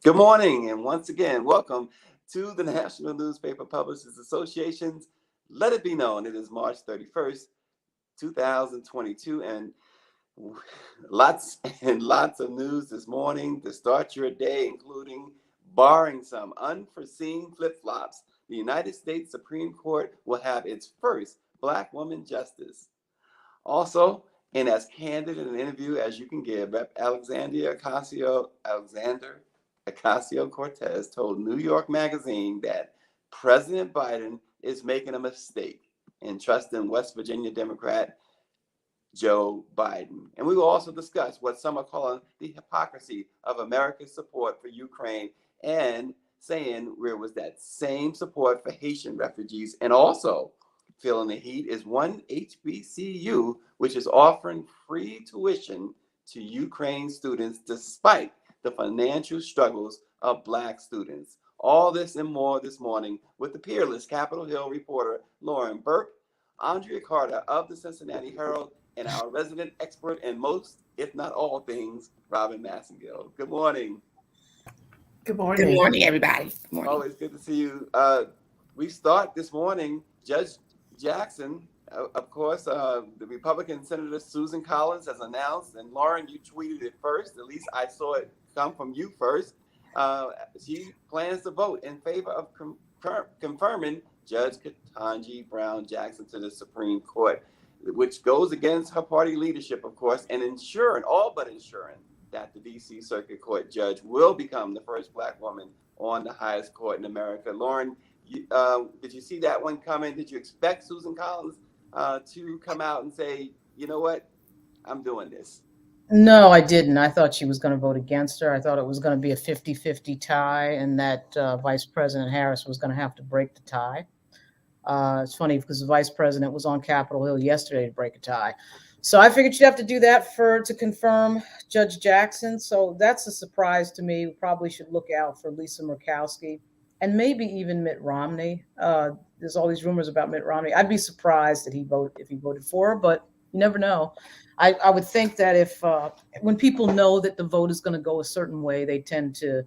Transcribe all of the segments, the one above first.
Good morning, and once again, welcome to the National Newspaper Publishers Association's Let It Be Known. It is March 31st, 2022, and lots and lots of news this morning to start your day, including, barring some unforeseen flip-flops, the United States Supreme Court will have its first Black woman justice. Also, and as candid an interview as you can give, Rep. Alexander Ocasio-Cortez told New York Magazine that President Biden is making a mistake in trusting West Virginia Democrat Joe Biden. And we will also discuss what some are calling the hypocrisy of America's support for Ukraine and saying where was that same support for Haitian refugees. And also feeling the heat is one HBCU, which is offering free tuition to Ukraine students despite the financial struggles of Black students. All this and more this morning with the peerless Capitol Hill reporter Lauren Burke, Andrea Carter of the Cincinnati Herald, and our resident expert in most, if not all things, Robin Massengill. Good morning. Good Good morning. morning, everybody. Good morning. Always good to see you. We start this morning. Judge Jackson, of course, the Republican Senator Susan Collins has announced, and Lauren, you tweeted it first. At least I saw it come from you first. She plans to vote in favor of confirming Judge Ketanji Brown Jackson to the Supreme Court, which goes against her party leadership, of course, and ensuring that the D.C. Circuit Court judge will become the first Black woman on the highest court in America. Lauren, did you see that one coming? Did you expect Susan Collins to come out and say, you know what, I'm doing this? No, I didn't. I thought she was going to vote against her. I thought it was going to be a 50-50 tie and that Vice President Harris was going to have to break the tie. It's funny because the Vice President was on Capitol Hill yesterday to break a tie. So I figured she'd have to do that to confirm Judge Jackson. So that's a surprise to me. We probably should look out for Lisa Murkowski and maybe even Mitt Romney. There's all these rumors about Mitt Romney. I'd be surprised if he voted for her, but you never know. I would think that if when people know that the vote is going to go a certain way, they tend to,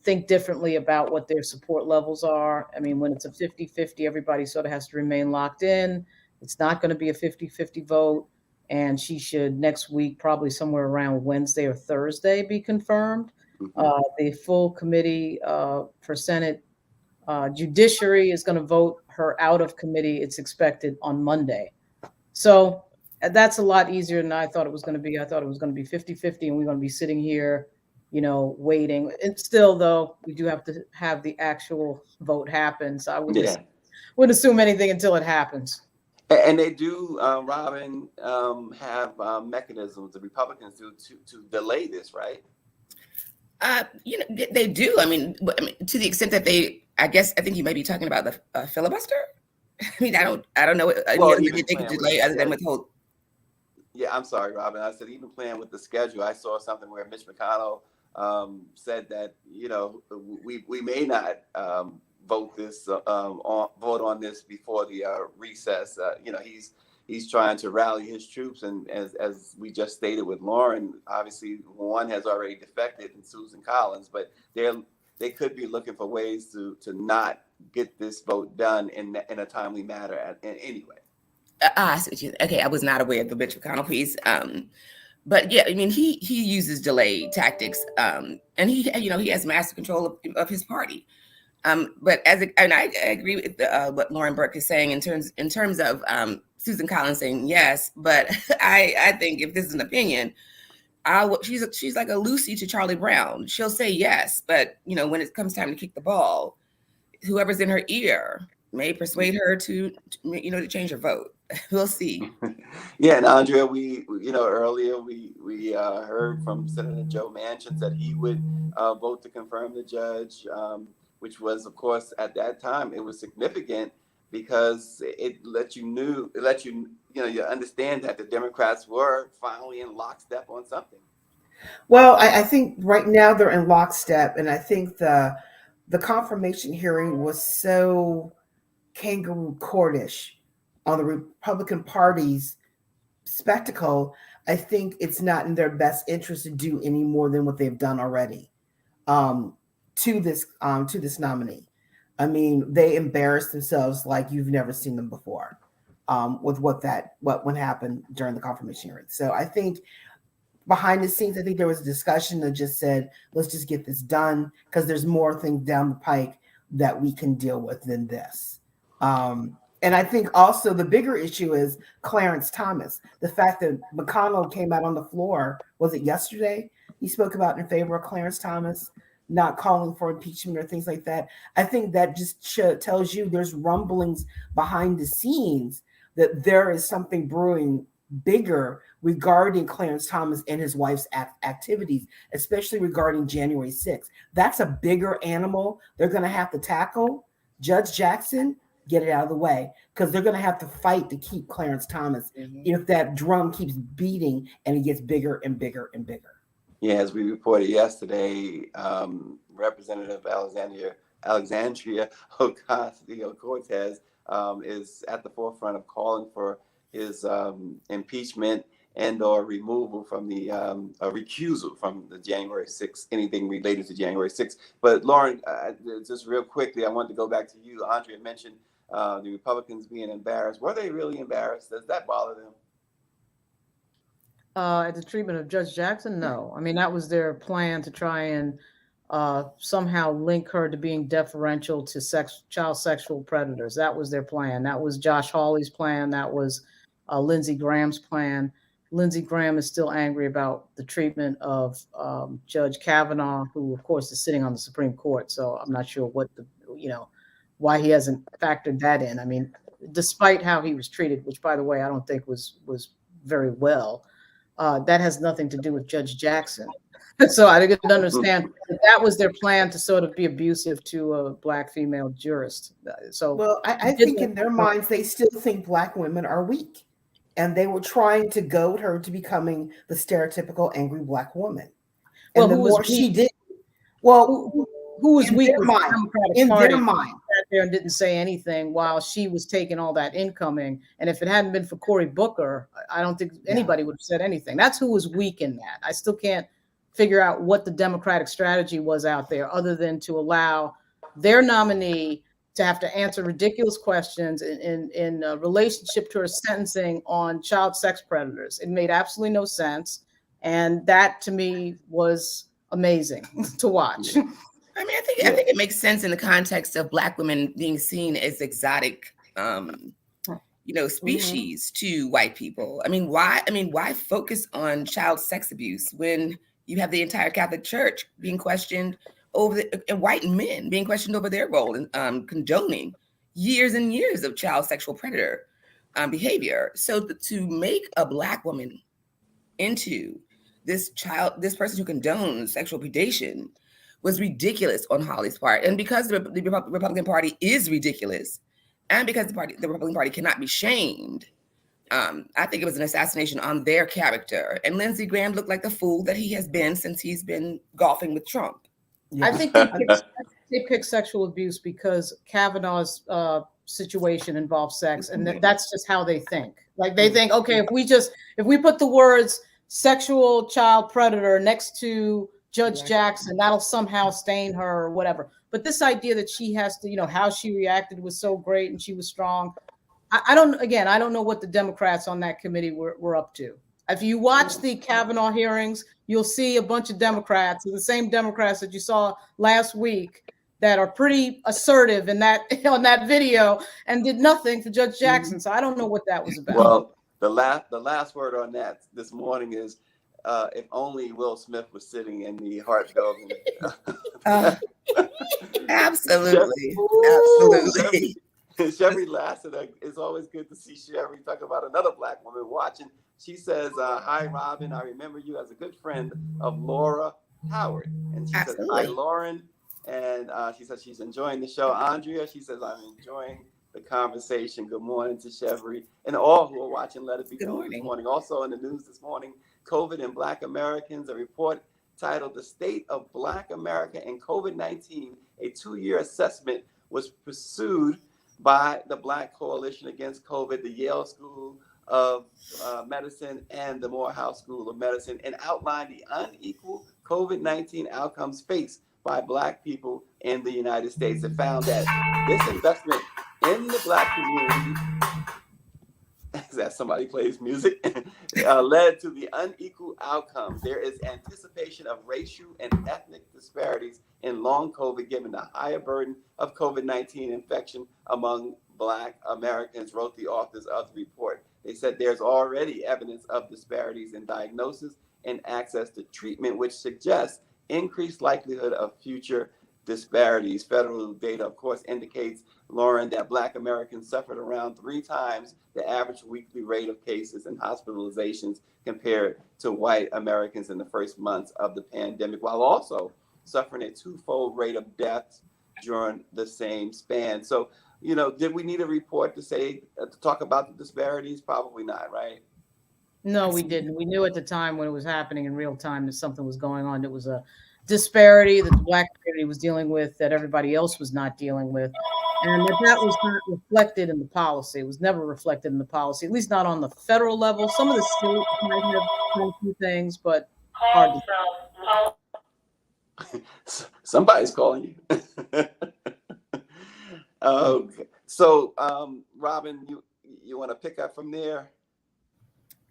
think differently about what their support levels are. I mean, when it's a 50-50, everybody sort of has to remain locked in. It's not going to be a 50-50 vote. And she should next week, probably somewhere around Wednesday or Thursday, be confirmed. The full committee for Senate Judiciary is going to vote her out of committee. It's expected on Monday. So that's a lot easier than I thought it was going to be. I thought it was going to be 50-50 and we're going to be sitting here, waiting. And still, though, we do have to have the actual vote happen. So I wouldn't assume anything until it happens. And they do, Robin, have mechanisms, the Republicans do, to delay this, right? They do. I mean, to the extent that I think you may be talking about the filibuster. I mean, I don't know any other way they could delay other than withhold. Yeah, I'm sorry, Robin. I said even playing with the schedule. I saw something where Mitch McConnell said that we may not vote on this before the recess. He's trying to rally his troops, and as we just stated with Lauren, obviously one has already defected in Susan Collins, but they could be looking for ways to not get this vote done in a timely manner. Anyway. Okay, I was not aware of the Mitch McConnell piece. But yeah, I mean, he uses delay tactics, and he has master control of his party. But I agree with what Lauren Burke is saying in terms of Susan Collins saying yes. But I think if this is an opinion, she's like a Lucy to Charlie Brown. She'll say yes, but when it comes time to kick the ball, whoever's in her ear may persuade her to change her vote. We'll see. Yeah, and Andrea, we earlier we heard from Senator Joe Manchin that he would vote to confirm the judge, which was, of course, at that time it was significant because it let you understand that the Democrats were finally in lockstep on something. Well, I think right now they're in lockstep, and I think the confirmation hearing was so kangaroo courtish on the Republican Party's spectacle. I think it's not in their best interest to do any more than what they've done already. to this nominee. I mean, they embarrassed themselves like you've never seen them before, with what happened during the confirmation hearing. So I think behind the scenes, I think there was a discussion that just said, let's just get this done because there's more things down the pike that we can deal with than this. And I think also the bigger issue is Clarence Thomas. The fact that McConnell came out on the floor, was it yesterday? He spoke about in favor of Clarence Thomas not calling for impeachment or things like that. I think that just tells you there's rumblings behind the scenes that there is something brewing bigger regarding Clarence Thomas and his wife's activities, especially regarding January 6th. That's a bigger animal they're going to have to tackle. Judge Jackson, get it out of the way, because they're going to have to fight to keep Clarence Thomas if that drum keeps beating and it gets bigger and bigger and bigger. Yeah, as we reported yesterday, Representative Alexandria Ocasio-Cortez is at the forefront of calling for his impeachment and or removal from the recusal from the January 6th, anything related to January 6th. But Lauren, just real quickly, I wanted to go back to you. Andrea mentioned the Republicans being embarrassed. Were they really embarrassed? Does that bother them? At the treatment of Judge Jackson, no. I mean, that was their plan to try and somehow link her to being deferential to child sexual predators. That was their plan. That was Josh Hawley's plan. That was Lindsey Graham's plan. Lindsey Graham is still angry about the treatment of Judge Kavanaugh, who, of course, is sitting on the Supreme Court. So I'm not sure why he hasn't factored that in. I mean, despite how he was treated, which, by the way, I don't think was very well. That has nothing to do with Judge Jackson. So I didn't understand that was their plan to sort of be abusive to a Black female jurist. So, well, I think in their minds, they still think Black women are weak. And they were trying to goad her to becoming the stereotypical angry Black woman. And well, the more she did, well, who was weak in their mind. Sat there and didn't say anything while she was taking all that incoming. And if it hadn't been for Cory Booker, I don't think anybody would have said anything. That's who was weak in that. I still can't figure out what the Democratic strategy was out there other than to allow their nominee to have to answer ridiculous questions in relationship to her sentencing on child sex predators. It made absolutely no sense. And that to me was amazing to watch. I mean, I think it makes sense in the context of Black women being seen as exotic, species to white people. I mean, why focus on child sex abuse when you have the entire Catholic Church being questioned and white men being questioned over their role in condoning years and years of child sexual predator behavior? So to make a Black woman into this person who condones sexual predation was ridiculous on Hawley's part. And because the Republican Party is ridiculous, and because the Republican Party cannot be shamed, I think it was an assassination on their character. And Lindsey Graham looked like the fool that he has been since he's been golfing with Trump. Yeah. I think they picked sexual abuse because Kavanaugh's situation involves sex, and that's just how they think. Like they think, okay, if we put the words sexual child predator next to Judge Jackson, that'll somehow stain her or whatever. But this idea that she has to, how she reacted was so great and she was strong. I don't know what the Democrats on that committee were up to. If you watch the Kavanaugh hearings, you'll see a bunch of Democrats, the same Democrats that you saw last week, that are pretty assertive in that on that video and did nothing for Judge Jackson. So I don't know what that was about. Well, the last word on that this morning is if only Will Smith was sitting in the Hart building. Absolutely. Sherry Lassiter, it's always good to see Sherry talk about another Black woman watching. She says, hi, Robin. I remember you as a good friend of Laura Howard. And she says, hi, Lauren. And she says she's enjoying the show. Andrea, she says, I'm enjoying the conversation. Good morning to Sherry and all who are watching Let It Be Known this morning. Also in the news this morning, COVID and Black Americans, a report titled The State of Black America and COVID-19, a 2-year assessment was pursued by the Black Coalition Against COVID, the Yale School of Medicine and the Morehouse School of Medicine, and outlined the unequal COVID-19 outcomes faced by Black people in the United States. It found that this investment in the Black community, as that somebody plays music, led to the unequal outcomes. There is anticipation of racial and ethnic disparities in long COVID, given the higher burden of COVID-19 infection among Black Americans, wrote the authors of the report. They said there's already evidence of disparities in diagnosis and access to treatment, which suggests increased likelihood of future disparities. Federal data, of course, indicates, Lauren, that Black Americans suffered around 3 times the average weekly rate of cases and hospitalizations compared to white Americans in the first months of the pandemic, while also suffering a 2-fold rate of deaths during the same span. So, did we need a report to talk about the disparities? Probably not, right? No, we didn't. We knew at the time when it was happening in real time that something was going on. It was a disparity that the Black community was dealing with that everybody else was not dealing with. And that was not reflected in the policy. It was never reflected in the policy, at least not on the federal level. Some of the states might have done a few things, but hard to. Somebody's calling you. Okay. So, Robin, you want to pick up from there?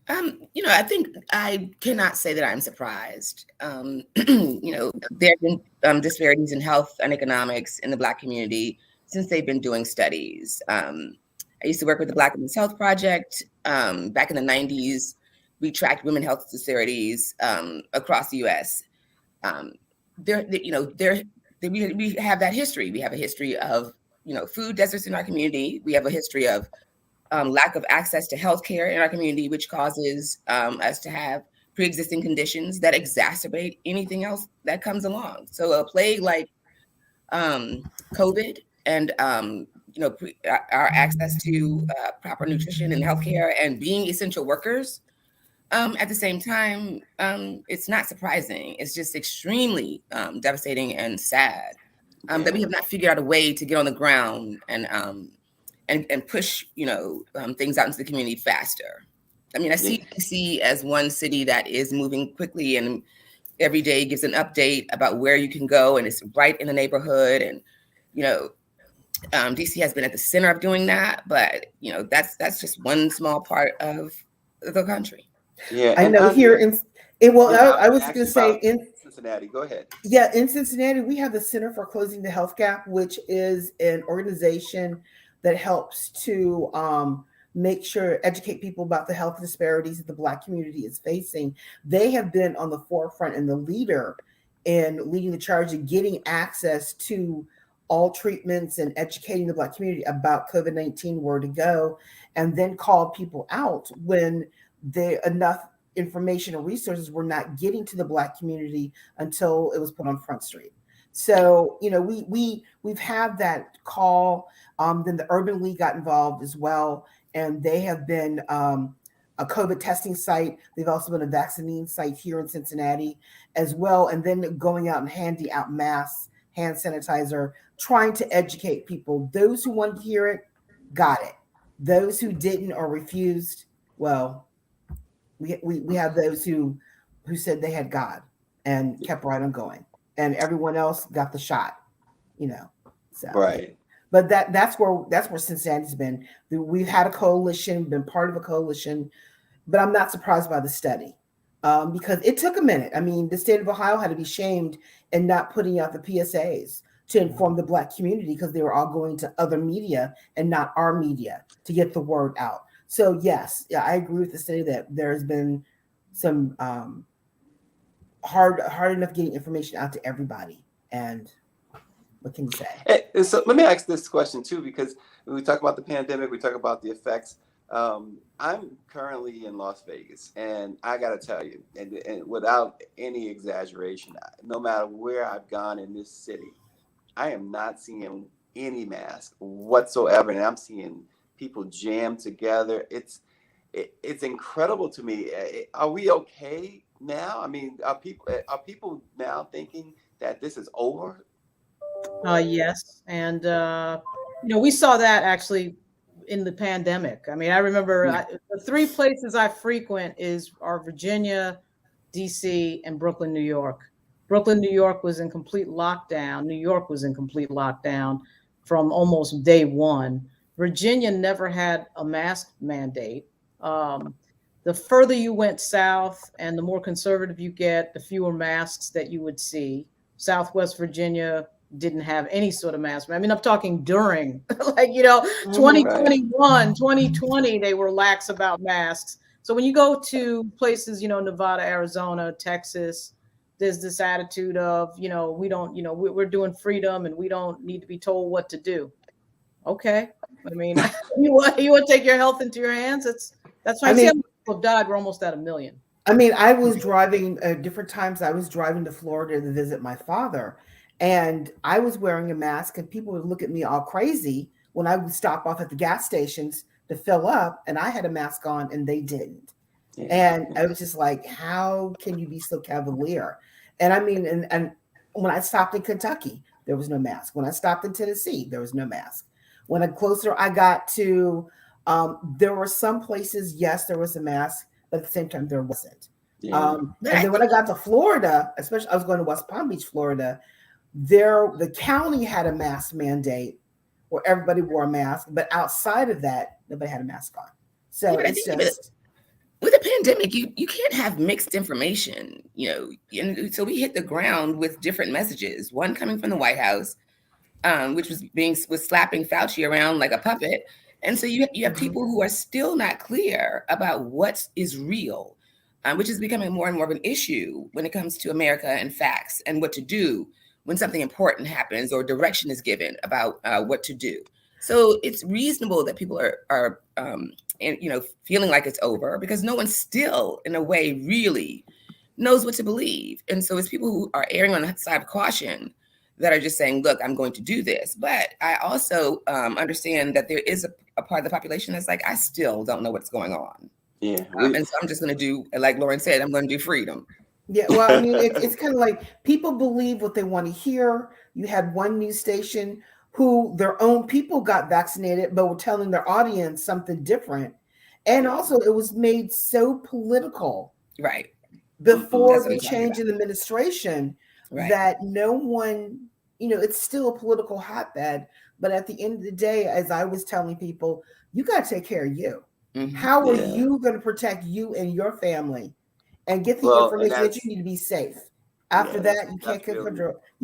I think I cannot say that I'm surprised. There have been disparities in health and economics in the Black community since they've been doing studies. I used to work with the Black Women's Health Project. Back in the 90s, we tracked women's health disparities across the U.S. We have that history. We have a history of, food deserts in our community. We have a history of lack of access to healthcare in our community, which causes us to have pre-existing conditions that exacerbate anything else that comes along. So a plague like COVID and our access to proper nutrition and healthcare and being essential workers at the same time, it's not surprising. It's just extremely devastating and sad that we have not figured out a way to get on the ground and push, things out into the community faster. I mean, I see DC as one city that is moving quickly and every day gives an update about where you can go, and it's right in the neighborhood. And, DC has been at the center of doing that, but, that's just one small part of the country. Yeah, I know here I was going to say in Cincinnati. Go ahead. Yeah, in Cincinnati, we have the Center for Closing the Health Gap, which is an organization that helps to educate people about the health disparities that the Black community is facing. They have been on the forefront and the leader in leading the charge of getting access to all treatments and educating the Black community about COVID-19, where to go, and then call people out when enough information and resources were not getting to the Black community until it was put on Front Street. So, we've had that call. Then the Urban League got involved as well, and they have been a COVID testing site. They've also been a vaccine site here in Cincinnati as well, and then going out and handing out masks, hand sanitizer, trying to educate people. Those who wanted to hear it got it. Those who didn't or refused, well, we have those who said they had God and kept right on going, and everyone else got the shot, So Right. But that's where Cincinnati's been. We've had a coalition, been part of a coalition, but I'm not surprised by the study because it took a minute. I mean, the state of Ohio had to be shamed in not putting out the PSAs to inform the Black community because they were all going to other media and not our media to get the word out. So yes, I agree with the study that there's been some hard enough getting information out to everybody. And what can you say? So let me ask this question too, because when we talk about the pandemic, we talk about the effects. I'm currently in Las Vegas, and I got to tell you, and without any exaggeration, no matter where I've gone in this city, I am not seeing any mask whatsoever, and I'm seeing people jammed together. It's incredible to me. Are we okay now? I mean, are people now thinking that this is over? Yes, and we saw that actually in the pandemic. I mean, I remember the 3 places I frequent are Virginia, DC, and Brooklyn, New York. Brooklyn, New York was in complete lockdown. New York was in complete lockdown from almost day one. Virginia never had a mask mandate. Um, the further you went south and the more conservative you get, the fewer masks that you would see. Southwest Virginia didn't have any sort of mask. I mean, I'm talking during, like, Right. 2021, 2020, they were lax about masks. So when you go to places, Nevada, Arizona, Texas, there's this attitude of, we don't, we're doing freedom and we don't need to be told what to do. Okay. I mean, you want to take your health into your hands? That's why I you see how mean, many people have died. We're almost at 1 million. I was driving different times. I was driving to Florida to visit my father, and I was wearing a mask, and people would look at me all crazy when I would stop off at the gas stations to fill up, and I had a mask on, and they didn't. Yeah. And I was just like, how can you be so cavalier? And I mean, and when I stopped in Kentucky, there was no mask. When I stopped in Tennessee, there was no mask. When closer I got to, there were some places, yes, there was a mask, but at the same time, there wasn't. Yeah. And then when I got to Florida, especially I was going to West Palm Beach, Florida, the county had a mask mandate where everybody wore a mask, but outside of that, nobody had a mask on. So it's just with a pandemic, you can't have mixed information, and so we hit the ground with different messages. One coming from the White House, which was slapping Fauci around like a puppet. And so you have people who are still not clear about what is real, which is becoming more and more of an issue when it comes to America and facts and what to do when something important happens or direction is given about what to do. So it's reasonable that people are feeling like it's over because no one still, in a way, really knows what to believe. And so it's people who are erring on the side of caution that are just saying, look, I'm going to do this. But I also understand that there is a part of the population that's like, I still don't know what's going on. Yeah. And so I'm just going to do, like Lauren said, I'm going to do freedom. Yeah, well, I mean, it's kind of like people believe what they want to hear. You had one news station who their own people got vaccinated, but were telling their audience something different. And also it was made so political. Right. Before the change in administration, right, that no one, it's still a political hotbed. But at the end of the day, as I was telling people, you got to take care of you. Mm-hmm. How are you going to protect you and your family and get the information that you need to be safe? After that, you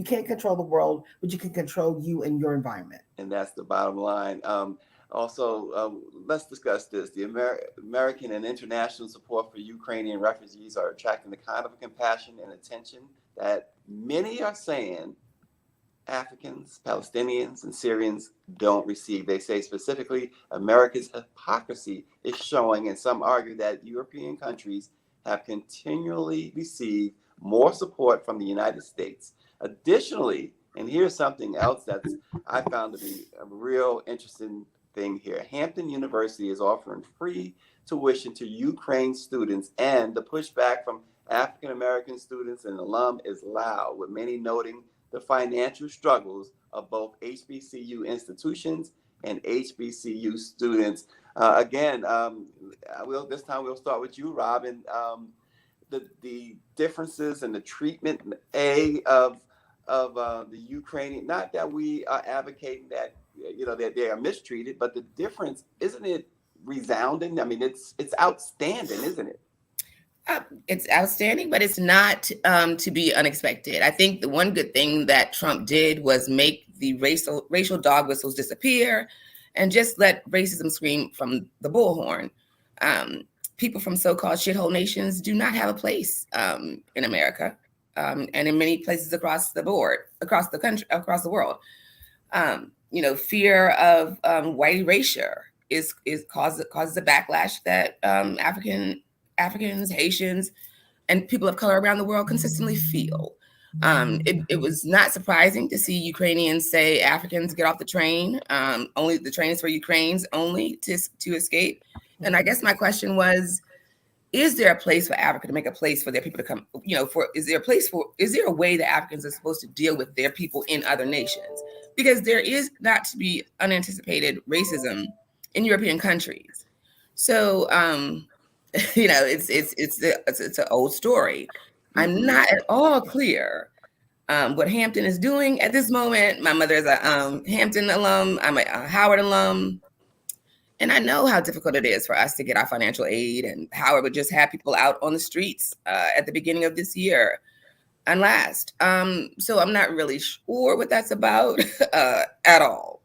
can't control the world, but you can control you and your environment. And that's the bottom line. Also, let's discuss this. The American and international support for Ukrainian refugees are attracting the kind of compassion and attention that many are saying Africans, Palestinians, and Syrians don't receive. They say specifically America's hypocrisy is showing, and some argue that European countries have continually received more support from the United States. Additionally, and here's something else that's I found to be a real interesting thing here. Hampton University is offering free tuition to Ukraine students, and the pushback from African American students and alum is loud, with many noting the financial struggles of both HBCU institutions and HBCU students. This time we'll start with you, Robin. The differences in the treatment of the Ukrainian, not that we are advocating that that they are mistreated, but the difference, isn't it resounding? I mean, it's outstanding, isn't it? It's outstanding, but it's not to be unexpected. I think the one good thing that Trump did was make the racial dog whistles disappear and just let racism scream from the bullhorn. People from so-called shithole nations do not have a place in America and in many places across the board, across the country, across the world. Fear of white erasure causes a backlash that Africans, Haitians, and people of color around the world consistently feel. It was not surprising to see Ukrainians say Africans get off the train. Only the train is for Ukrainians only to escape. And I guess my question was, is there a place for Africa to make a place for their people to come? Is there a way that Africans are supposed to deal with their people in other nations? Because there is not to be unanticipated racism in European countries. So, it's an old story. I'm not at all clear what Hampton is doing at this moment. My mother is a Hampton alum. I'm a Howard alum. And I know how difficult it is for us to get our financial aid, and Howard would just have people out on the streets at the beginning of this year and last. So I'm not really sure what that's about at all.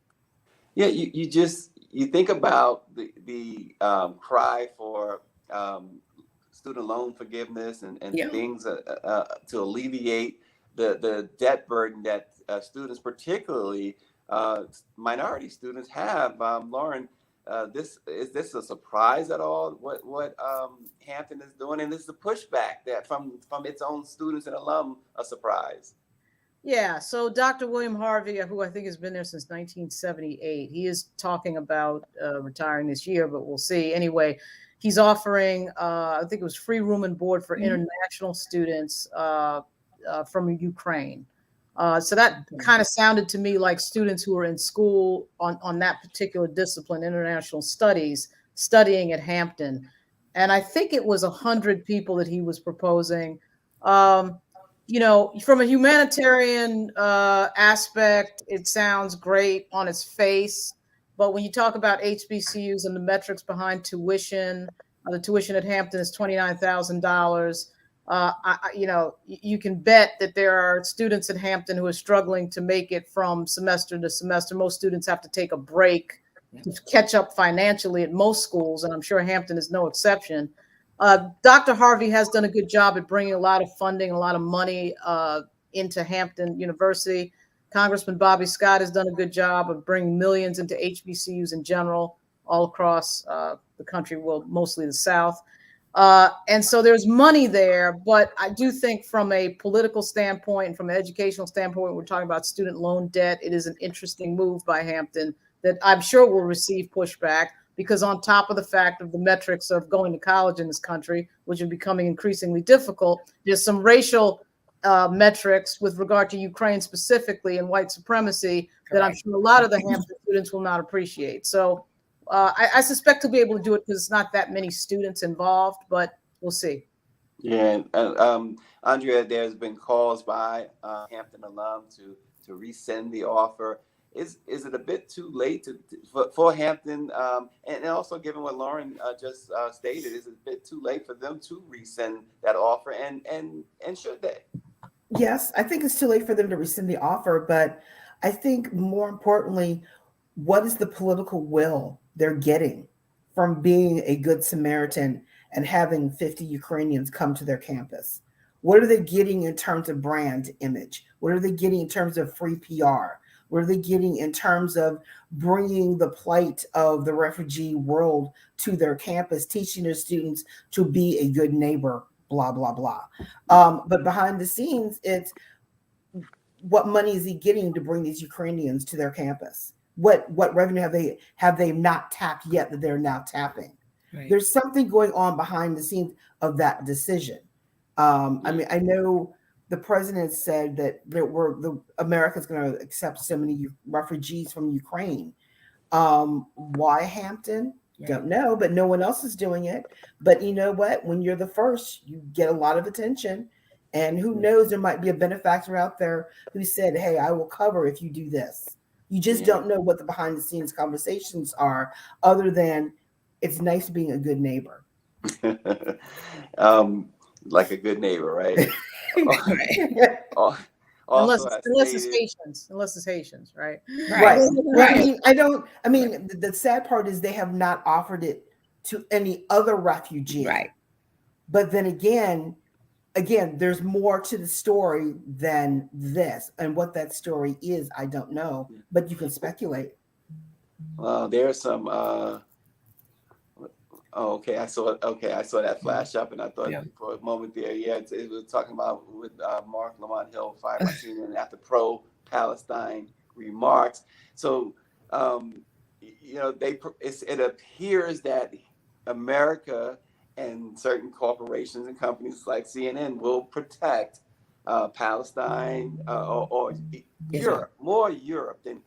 Yeah, you think about the cry for student loan forgiveness and Yeah. things to alleviate the debt burden that students, particularly minority students, have. Lauren, is this a surprise at all? What Hampton is doing, and is the pushback that from its own students and alum a surprise? Yeah, so Dr. William Harvey, who I think has been there since 1978, he is talking about retiring this year, but we'll see. Anyway, he's offering, I think it was free room and board for international students from Ukraine. So that kind of sounded to me like students who are in school on that particular discipline, international studies, studying at Hampton. And I think it was 100 people that he was proposing. You know, from a humanitarian aspect, it sounds great on its face. But when you talk about HBCUs and the metrics behind tuition, the tuition at Hampton is $29,000. You know, you can bet that there are students at Hampton who are struggling to make it from semester to semester. Most students have to take a break to catch up financially at most schools, and I'm sure Hampton is no exception. Dr. Harvey has done a good job at bringing a lot of funding, a lot of money into Hampton University. Congressman Bobby Scott has done a good job of bringing millions into HBCUs in general, all across the country, well, mostly the South. And so there's money there, but I do think from a political standpoint and from an educational standpoint, we're talking about student loan debt. It is an interesting move by Hampton that I'm sure will receive pushback, because on top of the fact of the metrics of going to college in this country, which are becoming increasingly difficult, there's some racial metrics with regard to Ukraine specifically and white supremacy that I'm sure a lot of the Hampton students will not appreciate. So I suspect he'll be able to do it because it's not that many students involved, but we'll see. Yeah, Andrea, there's been calls by Hampton alum to rescind the offer. Is it a bit too late for Hampton? And also, given what Lauren just stated, is it a bit too late for them to rescind that offer? And should they? Yes, I think it's too late for them to rescind the offer, but I think more importantly, what is the political will they're getting from being a good Samaritan and having 50 Ukrainians come to their campus? What are they getting in terms of brand image? What are they getting in terms of free PR? What are they getting in terms of bringing the plight of the refugee world to their campus, teaching their students to be a good neighbor, blah, blah, blah. But behind the scenes, it's what money is he getting to bring these Ukrainians to their campus? What revenue have they not tapped yet that they're now tapping? Right. There's something going on behind the scenes of that decision. I mean, I know the president said that America's going to accept so many refugees from Ukraine. Why Hampton? Right. Don't know, but no one else is doing it. But you know what? When you're the first, you get a lot of attention. And who knows, there might be a benefactor out there who said, hey, I will cover if you do this. You just don't know what the behind the scenes conversations are, other than it's nice being a good neighbor. Like a good neighbor, right? Unless it's Haitians, right? Right. I mean, the sad part is they have not offered it to any other refugee. Right. But then again, there's more to the story than this. And what that story is, I don't know, but you can speculate. There's some, I saw that flash up, and I thought for a moment there, it was talking about with Mark Lamont Hill, fired by CNN, and after pro-Palestine remarks. So, it appears that America and certain corporations and companies like CNN will protect Palestine or Europe, more Europe than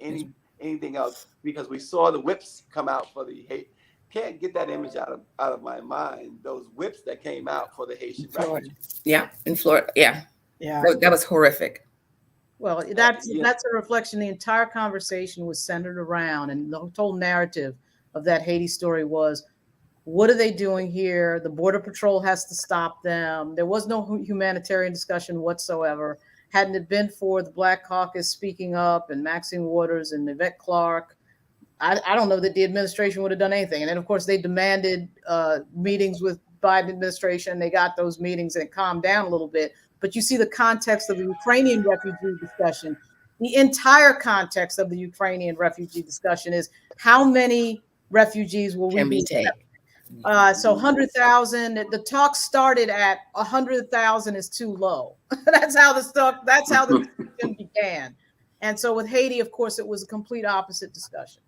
anything else, because we saw the whips come out for the hate. Can't get that image out of my mind. Those whips that came out for the Haitian refugees. Yeah, in Florida. Yeah. That was horrific. Well, that's a reflection. The entire conversation was centered around, and the whole narrative of that Haiti story was, what are they doing here? The Border Patrol has to stop them. There was no humanitarian discussion whatsoever. Hadn't it been for the Black Caucus speaking up and Maxine Waters and Yvette Clarke, I don't know that the administration would have done anything. And then, of course, they demanded meetings with Biden administration. They got those meetings and it calmed down a little bit. But you see the context of the Ukrainian refugee discussion. The entire context of the Ukrainian refugee discussion is how many refugees will we take? So 100,000. The talk started at 100,000 is too low. That's how the discussion began. And so with Haiti, of course, it was a complete opposite discussion.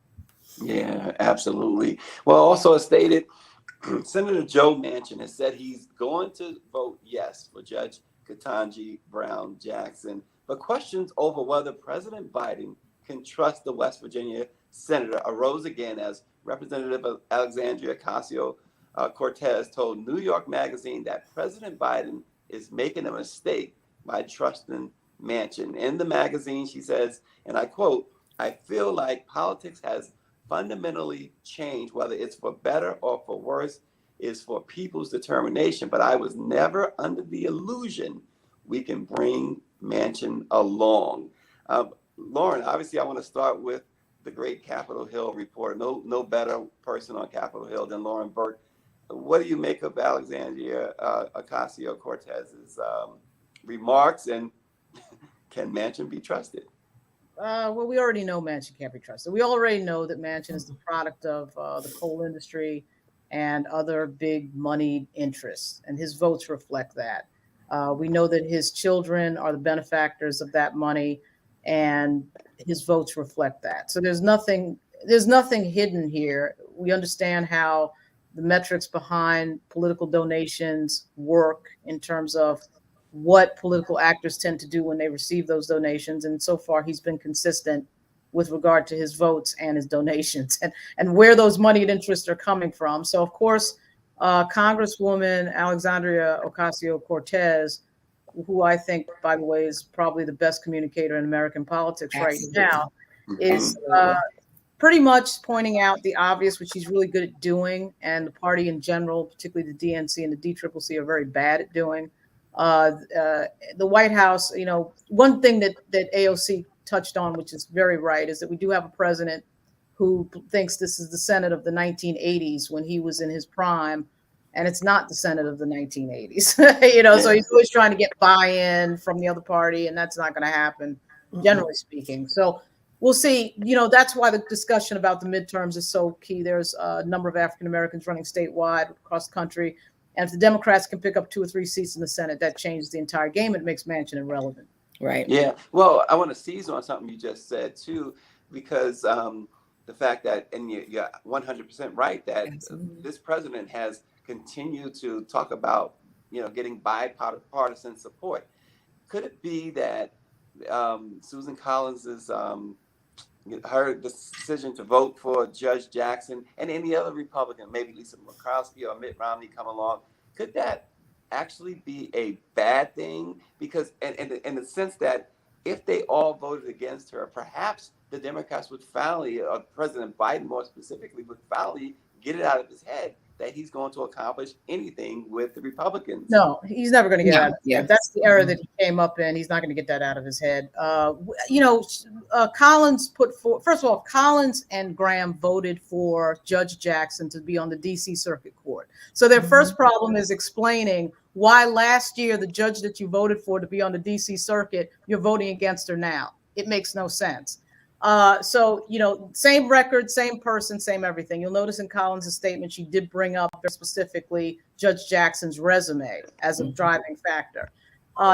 Yeah, absolutely. Well, also stated, Senator Joe Manchin has said he's going to vote yes for Judge Ketanji Brown Jackson, but questions over whether President Biden can trust the West Virginia senator arose again as Representative Alexandria Ocasio-Cortez told New York Magazine that President Biden is making a mistake by trusting Manchin. In the magazine, she says, and I quote, "I feel like politics has fundamentally changed, whether it's for better or for worse, is for people's determination. But I was never under the illusion we can bring Manchin along." Lauren, obviously, I want to start with the great Capitol Hill reporter. No better person on Capitol Hill than Lauren Burke. What do you make of Alexandria Ocasio-Cortez's remarks, and can Manchin be trusted? Well, we already know Manchin can't be trusted. We already know that Manchin is the product of the coal industry and other big money interests, and his votes reflect that. We know that his children are the benefactors of that money, and his votes reflect that. So there's nothing hidden here. We understand how the metrics behind political donations work in terms of what political actors tend to do when they receive those donations. And so far, he's been consistent with regard to his votes and his donations and where those moneyed interests are coming from. So, of course, Congresswoman Alexandria Ocasio-Cortez, who I think, by the way, is probably the best communicator in American politics right now, is pretty much pointing out the obvious, which she's really good at doing, and the party in general, particularly the DNC and the DCCC, are very bad at doing. The White House, one thing that AOC touched on, which is very right, is that we do have a president who thinks this is the Senate of the 1980s when he was in his prime, and it's not the Senate of the 1980s. So he's always trying to get buy-in from the other party, and that's not going to happen, generally speaking. So we'll see. That's why the discussion about the midterms is so key. There's a number of African Americans running statewide across the country. And if the Democrats can pick up 2 or 3 seats in the Senate, that changes the entire game. It makes Manchin irrelevant. Right. Yeah. Well, I want to seize on something you just said, too, because the fact that, and you're 100% right, that this president has continued to talk about, getting bipartisan support. Could it be that Susan Collins's her decision to vote for Judge Jackson and any other Republican, maybe Lisa Murkowski or Mitt Romney, come along, could that actually be a bad thing? Because in the sense that if they all voted against her, perhaps the Democrats would finally, or President Biden more specifically, would finally get it out of his head that he's going to accomplish anything with the Republicans. No, he's never going to get it out of his head. That's the era that he came up in. He's not going to get that out of his head. Collins put forth, first of all, Collins and Graham voted for Judge Jackson to be on the DC Circuit Court. So their first problem is explaining why last year the judge that you voted for to be on the DC Circuit, you're voting against her now. It makes no sense. Same record, same person, same everything. You'll notice in Collins' statement, she did bring up very specifically Judge Jackson's resume as a driving factor.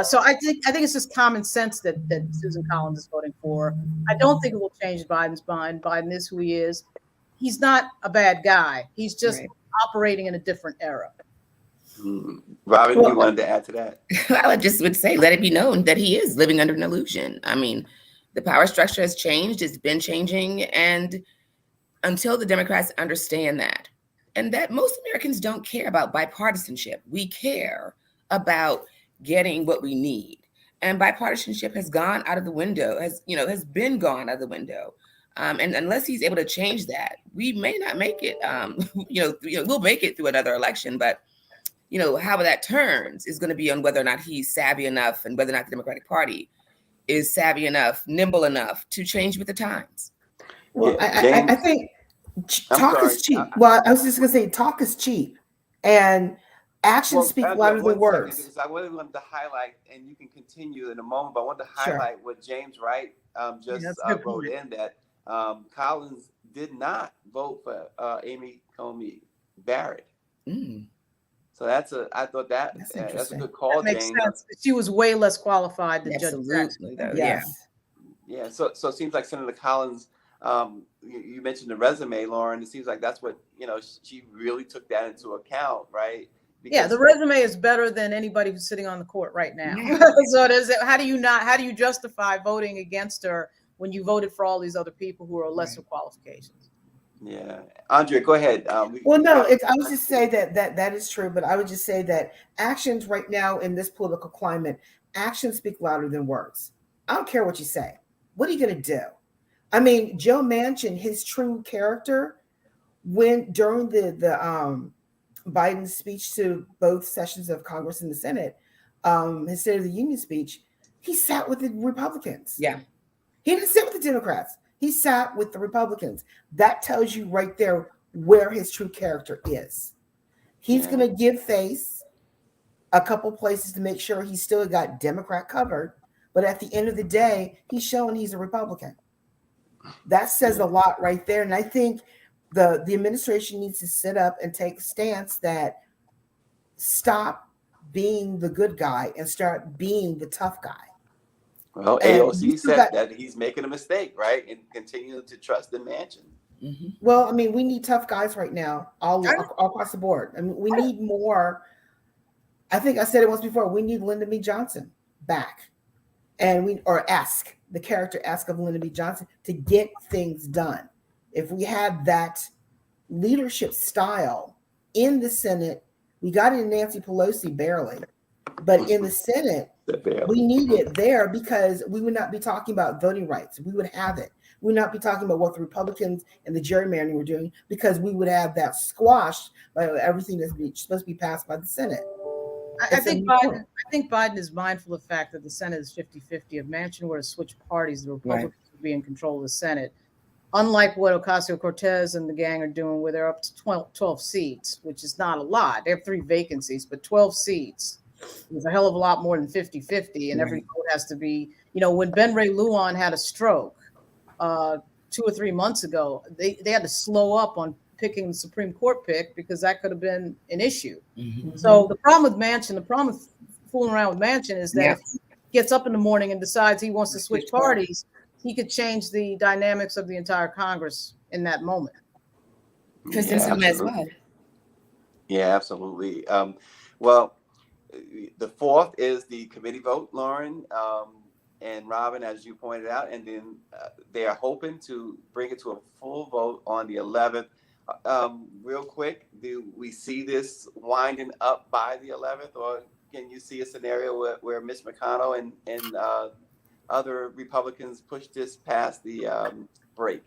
So I think it's just common sense that Susan Collins is voting for. I don't think it will change Biden's mind. Biden is who he is. He's not a bad guy. He's just operating in a different era. Robin, you wanted to add to that? Well, I just would say, let it be known that he is living under an illusion. I mean, the power structure has changed. It's been changing. And until the Democrats understand that, and that most Americans don't care about bipartisanship, we care about getting what we need. and bipartisanship has gone out of the window, has been gone out of the window. And unless he's able to change that, we may not make it. We'll make it through another election, but how that turns is going to be on whether or not he's savvy enough and whether or not the Democratic Party is savvy enough, nimble enough to change with the times. Well, Yeah, I think talk is cheap. Well, I was just going to say talk is cheap, and actions speak louder than words. Because I really wanted to highlight, and you can continue in a moment, but I wanted to highlight what James Wright just wrote in, that Collins did not vote for Amy Coney Barrett. Mm. So that's a good call, that makes James. sense. She was way less qualified than Judge Absolutely, Jackson. Yes. Yeah. So it seems like Senator Collins, you mentioned the resume, Lauren. It seems like that's what, she really took that into account, right? Yeah, the resume is better than anybody who's sitting on the court right now. Yeah. So how do you justify voting against her when you voted for all these other people who are lesser qualifications? Yeah, Andrea, go ahead. I would just say that is true, but I would just say that actions right now in this political climate, actions speak louder than words. I don't care what you say. What are you going to do? I mean, Joe Manchin, his true character, when during the Biden speech to both sessions of Congress and the Senate, his State of the Union speech, he sat with the Republicans. Yeah. He didn't sit with the Democrats. He sat with the Republicans. That tells you right there where his true character is. He's going to give face a couple places to make sure he's still got Democrat covered. But at the end of the day, he's showing he's a Republican. That says a lot right there. And I think the administration needs to sit up and take a stance that stop being the good guy and start being the tough guy. Well, AOC said that he's making a mistake, right? And continue to trust the Manchin. Mm-hmm. Well, I mean, we need tough guys right now, all across the board. I mean, we need more. I think I said it once before. We need Lyndon B. Johnson back, and the character ask of Lyndon B. Johnson to get things done. If we had that leadership style in the Senate, we got it in Nancy Pelosi barely, but in the Senate, we need it there because we would not be talking about voting rights. We would have it. We would not be talking about what the Republicans and the gerrymandering were doing because we would have that squashed by everything that's supposed to be passed by the Senate. I think Biden is mindful of the fact that the Senate is 50-50. If Manchin were to switch parties, the Republicans would be in control of the Senate. Unlike what Ocasio-Cortez and the gang are doing, where they're up to 12 seats, which is not a lot. They have 3 vacancies, but 12 seats is a hell of a lot more than 50-50. And every vote has to be, when Ben Ray Lujan had a stroke 2 or 3 months ago, they had to slow up on picking the Supreme Court pick because that could have been an issue. Mm-hmm. So the problem with Manchin, the problem with fooling around with Manchin is that if he gets up in the morning and decides he wants to switch parties, he could change the dynamics of the entire Congress in that moment. Yeah, absolutely. Well, the fourth is the committee vote, Lauren and Robin, as you pointed out, and then they are hoping to bring it to a full vote on the 11th. Real quick, do we see this winding up by the 11th, or can you see a scenario where Mitch McConnell and other Republicans push this past the break?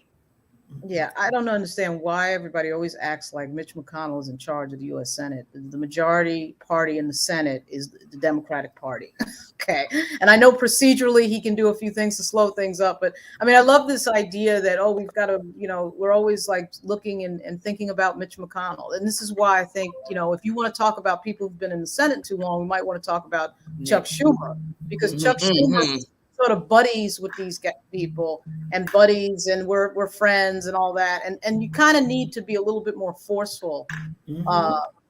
Yeah, I don't understand why everybody always acts like Mitch McConnell is in charge of the U.S. Senate. The majority party in the Senate is the Democratic Party. Okay. And I know procedurally he can do a few things to slow things up. But I mean, I love this idea that, we've got to, we're always like looking and thinking about Mitch McConnell. And this is why I think, if you want to talk about people who've been in the Senate too long, we might want to talk about Chuck Schumer, because Chuck Schumer sort of buddies with these people and we're friends and all that. And you kind of need to be a little bit more forceful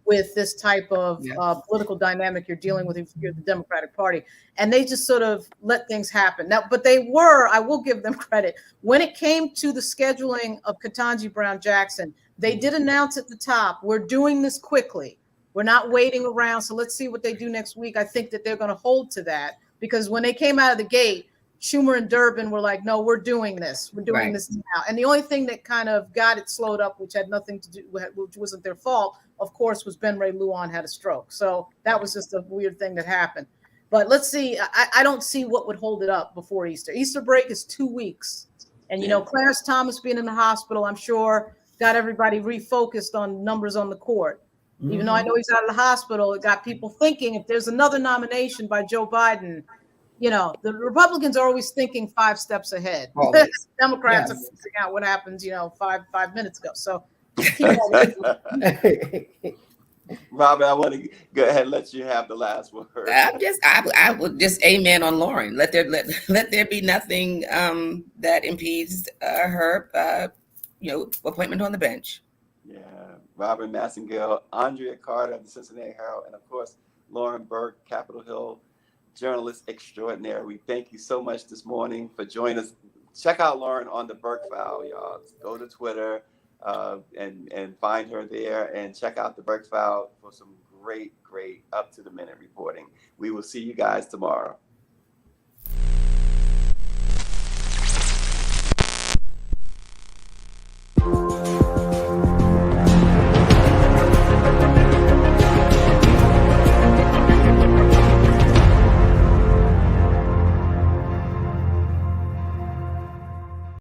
with this type of political dynamic you're dealing with if you're the Democratic Party. And they just sort of let things happen. Now, but I will give them credit. When it came to the scheduling of Ketanji Brown Jackson, they did announce at the top, we're doing this quickly. We're not waiting around. So let's see what they do next week. I think that they're going to hold to that. Because when they came out of the gate, Schumer and Durbin were like, no, we're doing this. We're doing this now. And the only thing that kind of got it slowed up, which had nothing to do with, which wasn't their fault, of course, was Ben Ray Lujan had a stroke. So that was just a weird thing that happened. But let's see. I don't see what would hold it up before Easter. Easter break is 2 weeks. And, you know, Clarence Thomas being in the hospital, I'm sure got everybody refocused on numbers on the court. Even though I know he's out of the hospital, it got people thinking if there's another nomination by Joe Biden, you know, the Republicans are always thinking 5 steps ahead. Democrats are figuring out what happens, you know, five minutes ago. So Robert, I want to go ahead and let you have the last word. I would just amen on Lauren. Let there be nothing that impedes her appointment on the bench. Yeah, Robert Massengill, Andrea Carter of the Cincinnati Herald, and of course Lauren Burke, Capitol Hill journalist extraordinaire. We thank you so much this morning for joining us. Check out Lauren on the Burke File, y'all. Go to Twitter and find her there, and check out the Burke File for some great up to the minute reporting. We will see you guys tomorrow.